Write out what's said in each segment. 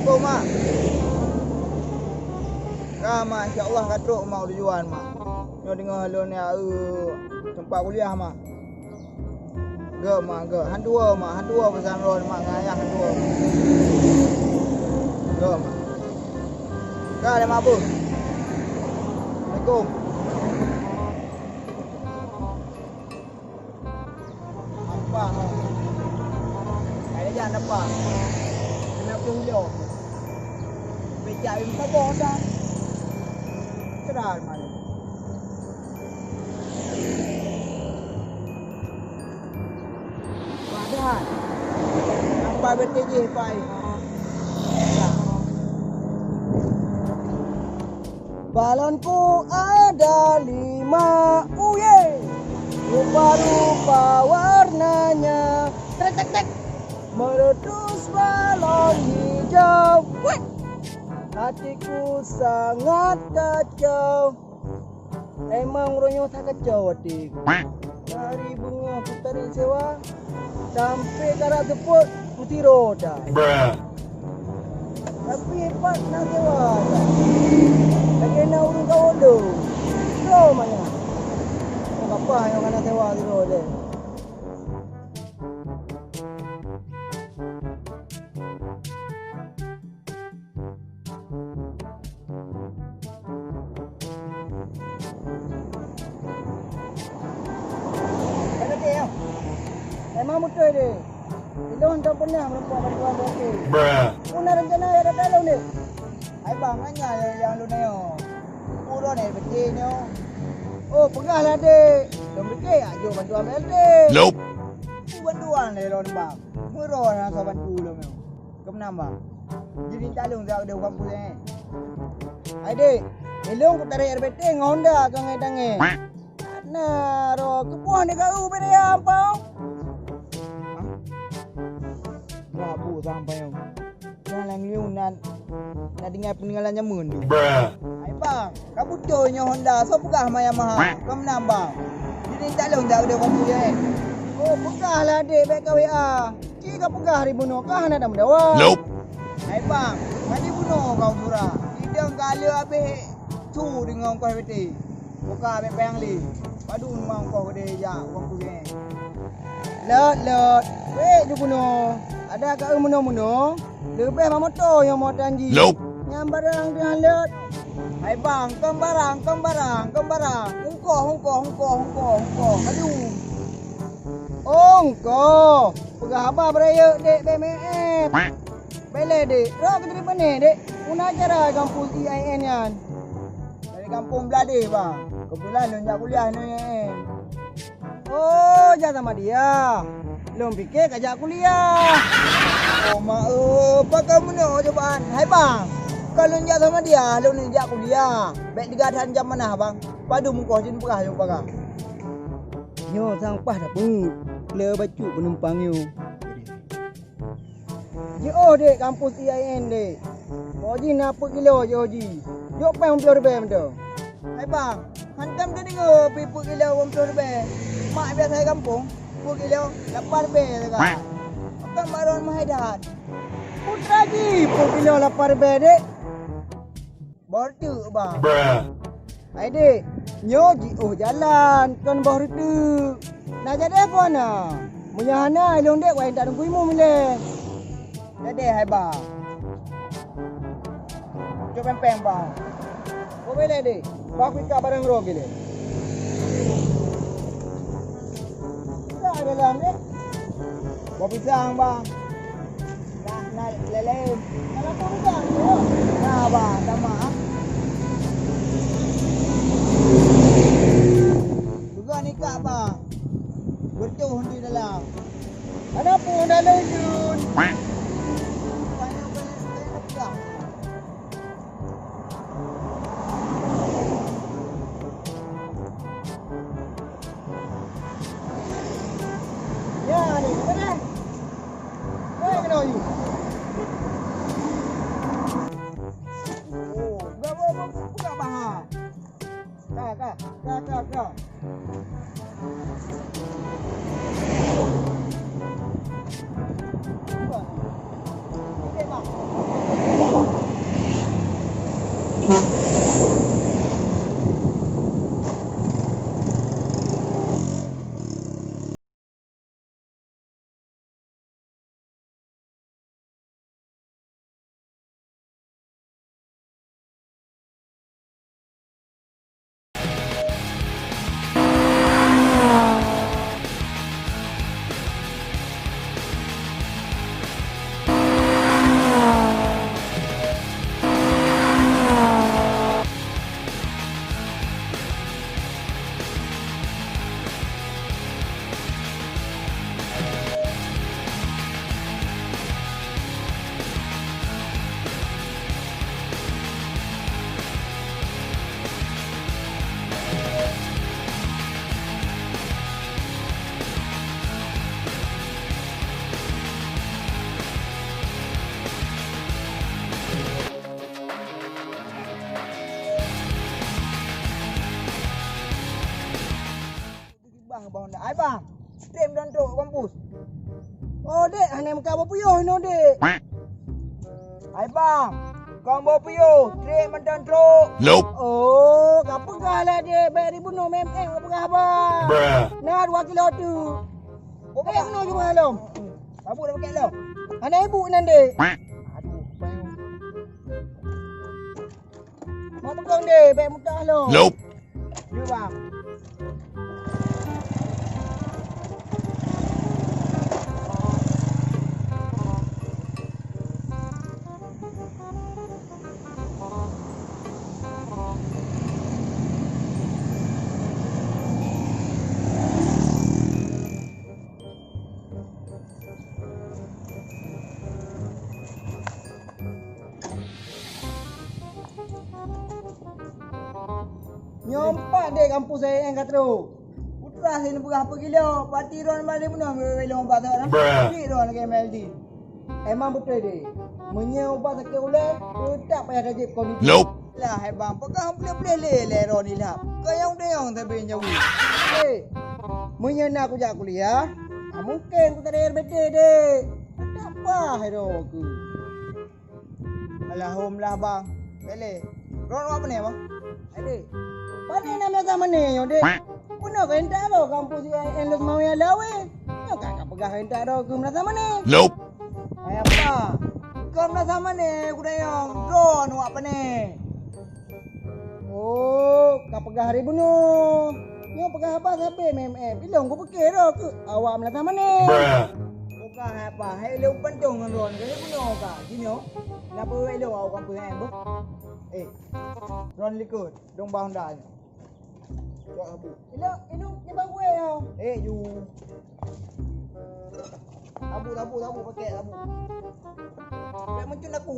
Assalamualaikum, Mak. Mak, insya-Allah katruk mau tujuan, Mak. Yo dengar lu ni tempat kuliah, Mak. Mak, han dua, Mak. Han dua pesan ron, Mak, dengan ayah han dua. Mak. Ada Mak apa? Assalamualaikum. Apa? Ada jangan apa? Kenapa hujan? Becak yang sabar dah. Keral mana? Padan. Sampai BTJ pai. Balonku ada 5, rupa-rupa warnanya. Tek. Meletus balon hijau. Hatiku sangat kacau. Emang ronyo tak kacau hati. Dari bunga aku tarik sewa sampai karak jeput putih roda. Tapi hebat nak sewa. Lagi nak urung kau dulu. Slow mana? Apa yang nak sewa di roda? Emang betul dia. Ilon tak pernah merempuan bantuan okey. Una rencana ada kalau ni. Ai bang nanya yang lu ni. Puro ni betul ni. Oh, pegahlah dek. Dom betul ajo bantuan LD. Nope. Bantuan ni lon bang. Murah nak so bantu lu ni. Kemenam bang. Jadi calung dak ada kampus ni. Ai dek, ilong ku tarik RBT dengan Honda kangai-tangai. Nah, ro kebuah ni kau beda apa? Rabu sampai yang jalan liunan nak dengar peninggalan nyamun tu. Hai bang, kamu joinnya Honda, so pegah Yamaha. Kau menambang. Jadi calon dah ada waktu dia ni. Oh, pegahlah adik baik kau WA. Cik kau pegah hari bunuh kah nak dah mendawa. Nope. Hai bang, hari bunuh kau surah. Tidak kala habis tu dengan kau beti. Buka habis payang li. Padu memang kau dia jak waktu ni. Lot. Weh je bunuh. Ada kat muno-muno, lebih motor yang mau janji. Nope. Yang barang dia halat. Hai bang, kembarang. Hongko. Aduh. Hongko. Pegah apa beraya dek BMF. Bele dek. Rak ke terima ni dek. Una acara kampus IIN kan. Dari kampung Belajar bang. Kebetulan lu nak kuliah ni. Oh, jangan sama dia. Belum fikir kajak kuliah. Oh mak, apa kamu ni cobaan? Hai bang, kalau njak sama dia, lu njak kuliah. Baik digadahan jam mana bang? Padu muka jin perah jumpa kah? Nyo sang pah dah pun. Le baju penumpang yo. Yo dek kampus IIN dek. Oji nak apa kilo Oji? Yo pai 40 ribu betul. Hai bang, hantam dia dengar pipu kilo 40 ribu. Mak biasa kampung. 10 kilo, 8 ribu dekat. Abang baron Mahidat. Putra lagi 10 kilo 8 ribu dek. Bordu bang. Hai dek, nyo jalan kan bawah itu. Nak jadi apa nak? Munyahana ilung dek wai tak nunggu imu mile. Jadi hai bang. Coba pempeng bang. Kau boleh dek. Bak kita barang ro gile. Dalam ni bawa pisang bang. Nak lele. Kalau kau pisang tu. Nah bang, sama. Juga nikah bang. Bertuh di dalam. Ada pun dalam jun. Banyak pegang. Ya ni, mana? Mana kena you? Oh, buka bahang. Kak. Okey, bang. bang? Stream dan truk kampus. Oh dek, hanya muka apa puyuh no dek. Hai bang, kau bawa puyuh, stream dan truk. Nope. Oh, kau pegah lah dek, bayar ribu no kau pegah bang. Nah 2 kilo tu. Oh bayar no cuma halam. Babu dah pakai lo. Hanya ibu nan dek. Aduh, bayang. Mau pegang dek, bayar muka lo. Nope. Ya bang. Nyompak dek kampus saya yang kata tu. Putra saya ni berapa kilo. Parti ron balik pun nak belum obat tak. Bik ron ke MLD. Emang betul dek. Menyompak sakit ular, tak payah rajib kondisi. Nope. Lah hai bang, pegang boleh lele ron ni lah. Kau yang tapi jauh. Eh. Menyena aku jak kuliah. Mungkin aku tak ada air betul dek. Tak apa hai aku. Alhamdulillah bang. Boleh. Ron apa ni bang? Adik. Mana nama sama ni yo dek? Puno rentak lo kampus yang lu mau ya lawe. Yo kakak pegah rentak do ke mana sama ni? Nope. Ay apa? Kau mana sama ni? Kuda yang drone apa ni? Oh, kau pegah ribu no. Yo pegah apa sampai bilong aku pikir do ke awak mana sama ni? Bukan apa? Hai lu pentung drone ke puno ka? Gini yo. Kenapa lu awak kampus yang bu? Ron likut, dong bang dah. Buat abu. Ini bang gue ya. You. Tabu pakai tabu. Biar mencun aku.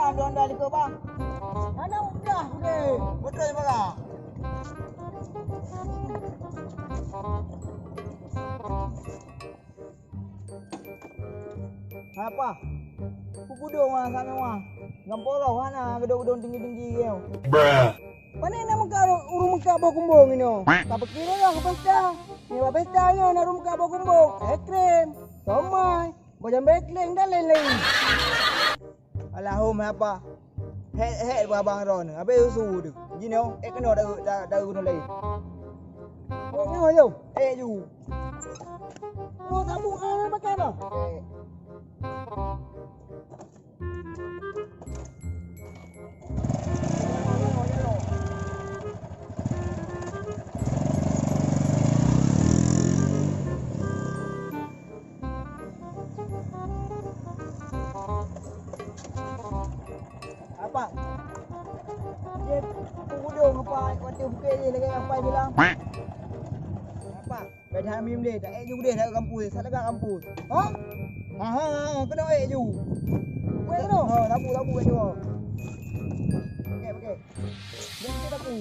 Don dah likut bang. Mana mudah ni? Betul bang. Apa? Pukudong ah sana wah. Ngamporoh mana gedung-gedung tinggi-tinggi kau. Mana nama kau urung muka bawa kumbung ini? Tak berkira lah ke pesta. Ni buat pestanya nak urung muka bawa kumbung. Krem, somai, bojang bekling dan lain-lain. Alhamdulillah apa? Hei abang Ron. Habis usul tu. Gini oh, kena dah guna lain. Oh, yo. You. Oh, tabu pakai apa? Apa? Dia pudung apa? Waktu buka dia lagi apa bilang? Apa? Beda hamim dia, tak ju dia kat kampus, sana kat kampus. Ha? Kena ju. Wei kena. Tabu ju. Okey. Dia kita tabu.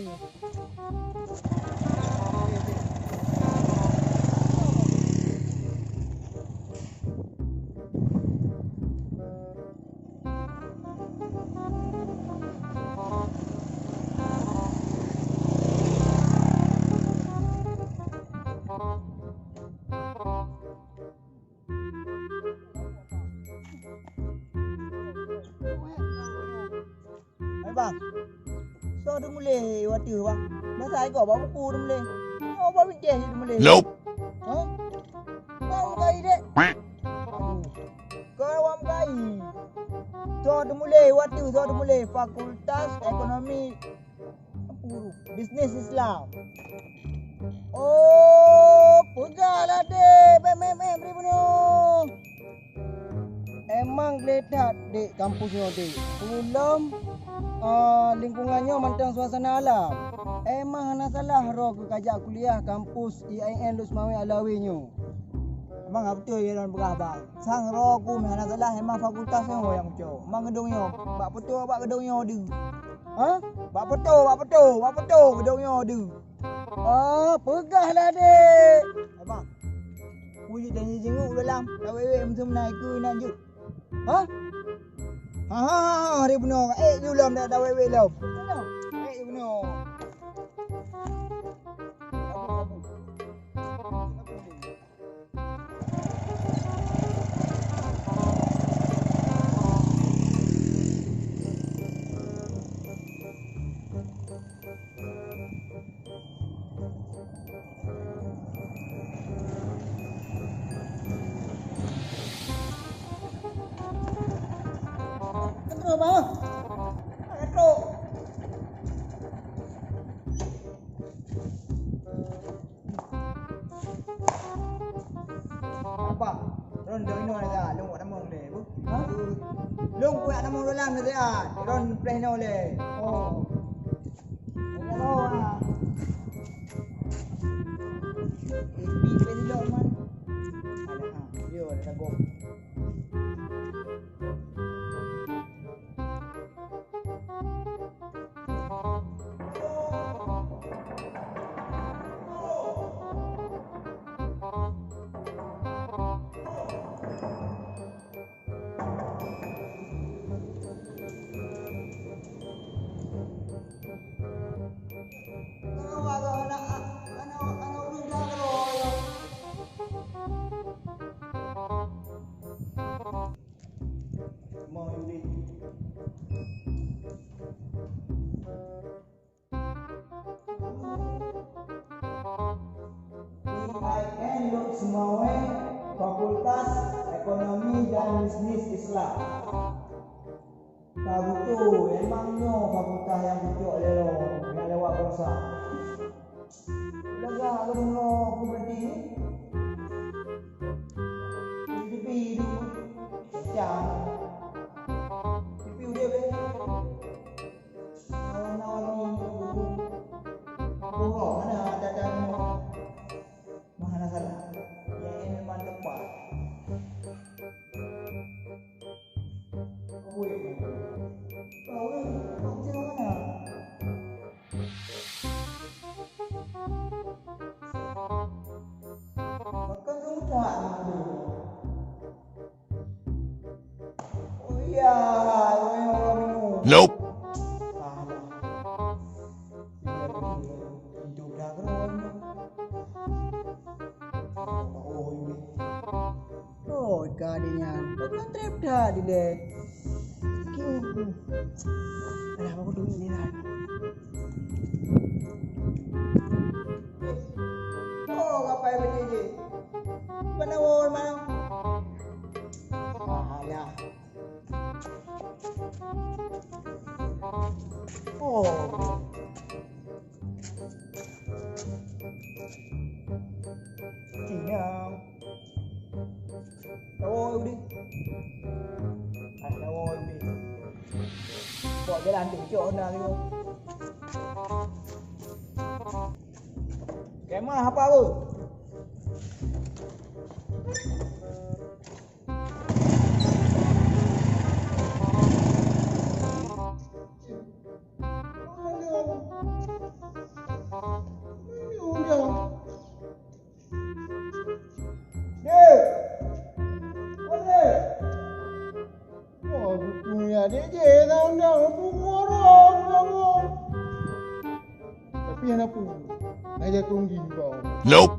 Bang. So dah mulai waktu bang. Dah saya kau bawa buku dah mulai. Oh bawa bincang je dah mulai. Nope. Ha? Kau kai dek. Kau awam kai. So dah mulai waktu so dah mulai Fakultas Ekonomi apa guru? Bisnes Islam. Oh, pegahlah dek. Beri penuh. Emang geledat dek kampusnya dek. Belum lingkungannya macam suasana alam. Emang hana salah roh ke kajak kuliah kampus IAIN Lusmawi Alawinyo. Emang betul ya dan berah bang. Sang roh ku hana salah emang fakultasnya yang macam. Emang gedungnya. Bak betul bak gedungnya dia. Ha? Bak betul gedungnya ada. Oh, pegahlah dek. Abang. Wujud dan jenguk dalam. Tak wewek macam naik ke nak juk. Ha? Ha, dia benar. Julam dah wewek lau. Dia benar. Bang. Retro. Apa? Ron dah ino dah, long buat nama boleh. Ha? Long buat nama dalam dah. Ron play no boleh. Oh. Hello ah. Ini pendok man. Ada ha, dia dah go. Semua Fakultas Ekonomi dan Bisnis Islam. Tak betul, emangnya fakultas yang bujuk lelo, yang lewat kuasa. Lega aku mula aku berhenti ni. Tepi tu. Jangan. Tepi dia boleh. Nawar ni. Oh, mana ada mana salah. Yang memang tepat. Oi. Kau ni macam mana? Makan rumah ni. Oh iya, orang minum. Nope. Kadinya, bukan trip dah di deh. Ada apa dulu ni dah? Oh, apa yang begini? Mana orang mana? Ya. Oh. Tinggal. Tahu ni. Tahu ni. Buat jalan tunjuk nak tu. Kemah apa tu? Nope.